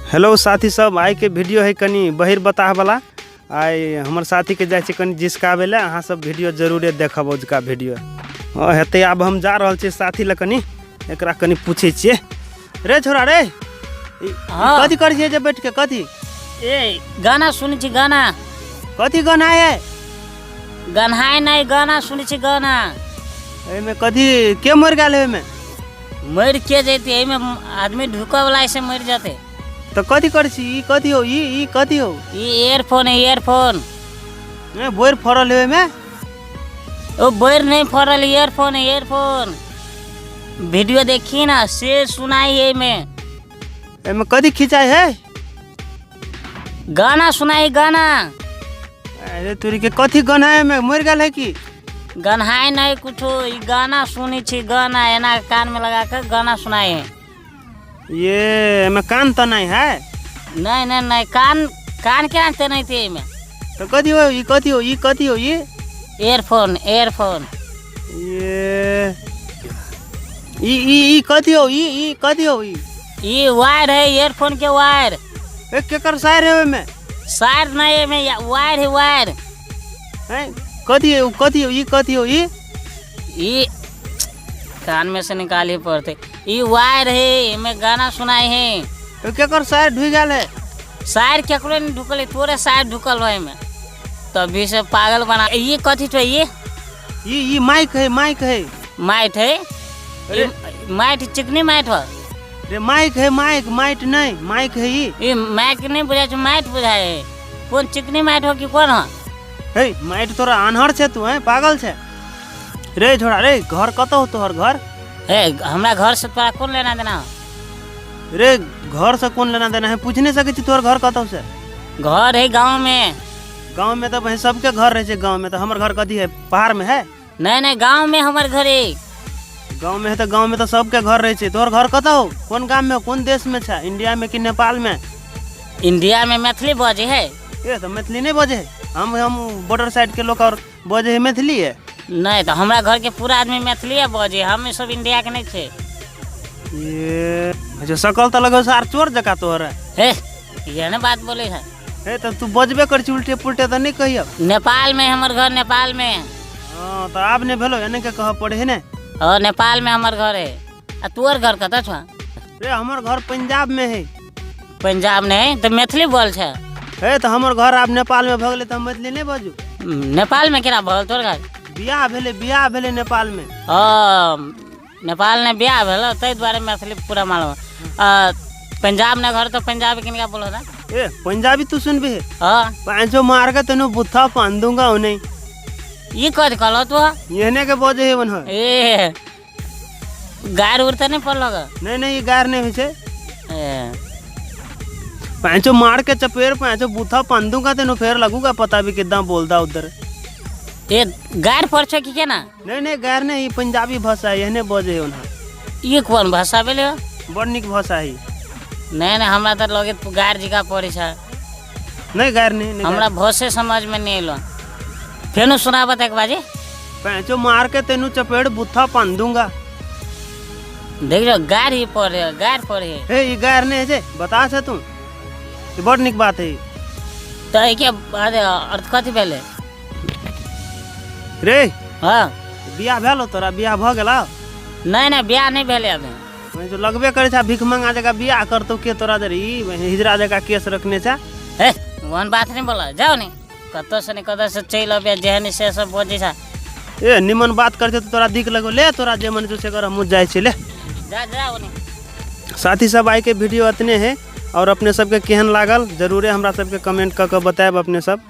Hello साथी सब, आई के वीडियो है कनी बहिर बताह वाला। आई हमर साथी के जाए कनी जिसकाबे ले, अहाँ सब वीडियो जरूरे देखब उसका वीडियो हेते। अब हम जा रहल छी साथी ल, कनी एकरा कनी पूछे छिए। रे छोरा रे, कथी कर छिए जे बैठ के? कथी ए गाना सुनी छी? गाना कथी गाना है? गन्हाई नहीं, गाना सुनी छी। गाना एमे कथी के मर गेल है? एमे मर के जैते, एमे आदमी ढुका वाला ऐसे मर जाते। तो कथी कर छी? ई कथी हो? ई कथी हो? ये ईयरफोन है, ईयरफोन। ए बोर फरल है एमे? ओ बोर नहीं फरल, ईयरफोन है, ईयरफोन। वीडियो देखी ना, से सुनाई है में। एमे कथी खिंचाई है? गाना सुनाई, गाना। अरे तोरी के कथी गाना है? में मर गेल है की? गन्हाई नहीं कुछो, ई गाना सुनी छी। गाना एना कान में लगा कर गाना सुनाई है। ये में कान तो नहीं है? नहीं नहीं नहीं, कान के आते नहीं थे में। तो कथी हो? ई कथी हो? ई कथी हो? ये ईयरफोन, ईयरफोन। ये ई कथी हो? ई कथी हो? ये वायर है, ईयरफोन के वायर। एक केकर सायर है में? सायर नहीं है में, वायर है, वायर। हैं कथी है? कथी हो? ई कथी हो? ये कान में से निकाली पड़ते। ये वायर है, में गाना सुनाई है। तो केकर सायर ढुक गेल है? सायर केकरो नहीं ढुकल है, तोरे सायर ढुकल है में। तभी से पागल बना। ये कथी तो ये माइक है, माइक है। माइट है? माइट चिकनी माइट हो? रे माइक है, माइक माइट नहीं, माइक है। ये माइक नहीं बुझाए, माइट बुझाए है। कौन चिकनी माइट हो कि कौन हो? हे माइट तोरा अनहर छे, तू है पागल छे? रे छोड़ा रे, घर कत हो तोहर? घर है हमरा घर से तोरा कौन लेना देना हो? रे घर से कौन लेना देना है? पूछ नहीं सके तोहर घर कत से? घर है गाँव में। गाँव में तो भाई सबके घर रहे, गाँव में तो हमर घर कथी है? पहाड़ में है? नहीं नहीं, गाँव में हमारे घर है। गाँव में है तो गाँव में तो सबके घर रहे। तोहर घर कत हो? कौन गाँव में? कौन देश में छा? इंडिया में कि नेपाल में? इंडिया में मैथिली बजे है। ये तो मैथिली नहीं बजे है। हम बॉर्डर साइड के लोग और बजे है मैथिली है। नहीं तो हमारा घर के पूरा आदमी मैथिली बजे, हम सब इंडिया के नहीं थे। ये अच्छा सकल तो लगे सार चोर जका तोहर है। ये ना बात बोले है। तो तू बजबे कर छी उल्टे पुल्टे तो नहीं कहियो। नेपाल में हमार घर, नेपाल में। हाँ तो आप नहीं भेलो एने के कह पड़े है ने? और नेपाल में हमार घर है। आ तोर घर कत छा? रे हमर घर पंजाब में है। पंजाब नहीं तो मैथिली बोल छे? है तो हमर घर आप नेपाल में भगले तो हम मैथिली नहीं बाजू। नेपाल में केना बोल तोर घर? बियाह भेले नेपाल में। नेपाल ने बियाह भेलो तै द्वारे मैथिली पूरा मालूम। पंजाब ने घर तो पंजाबी किनका बोलो था? ए पंजाबी तू सुन भी? हां, पांचो मार के तनु बुत्था पान दूंगा उन्हें। ये कद कहलो तू? येने के बजे है वन। ए गार उड़ते नहीं पड़लो? नहीं ये गार नहीं होछे। पांचो मार के चपेर, पांचो बुत्था पान दूंगा तेनु फेर लगूगा पता भी कितना बोलता उधर। ये गार पड़छो कि केना? नहीं गार नहीं, ये पंजाबी भाषा है, येने बजे है उन्हें। ये कौन भाषा बोले? बड़ निक भाषा है। नहीं हमरा तो लगे गार जिका पड़ी छा। नहीं गार नहीं हमरा भाषे समझ में नहीं लो। फेनो सुनाबत एक बाजी। पैंचो मार के तेनु चपेड़ बुत्था पान दूंगा। देख लो गार ही पड़े, गार पड़े। हे ये गार नहीं है, बता से तू। ये बड़ निक बात है। तो ये क्या अर्थ कथी भेले? रे हाँ बियाह भेलो तोरा? बियाह भ गेला? नहीं बियाह नहीं भेले अभी। मैं जो लगबे करे छा भिख मंगा जगह बियाह करतो के तोरा जरी हिजरा जगह केस रखने छा। हे वन बात नहीं बोला, जाओ नहीं कतो से नहीं कतो से चल अब जेहनी से सब बोझे छा। ए निमन बात करते तो तोरा दिख लगो। ले तोरा जे मन जो से कर मुझ जाए छे ले जाओ नहीं। साथी सब आई के वीडियो इतने है और अपने सबके केहन लागल जरूरे हमरा सबके कमेंट क के बताएब अपने सब।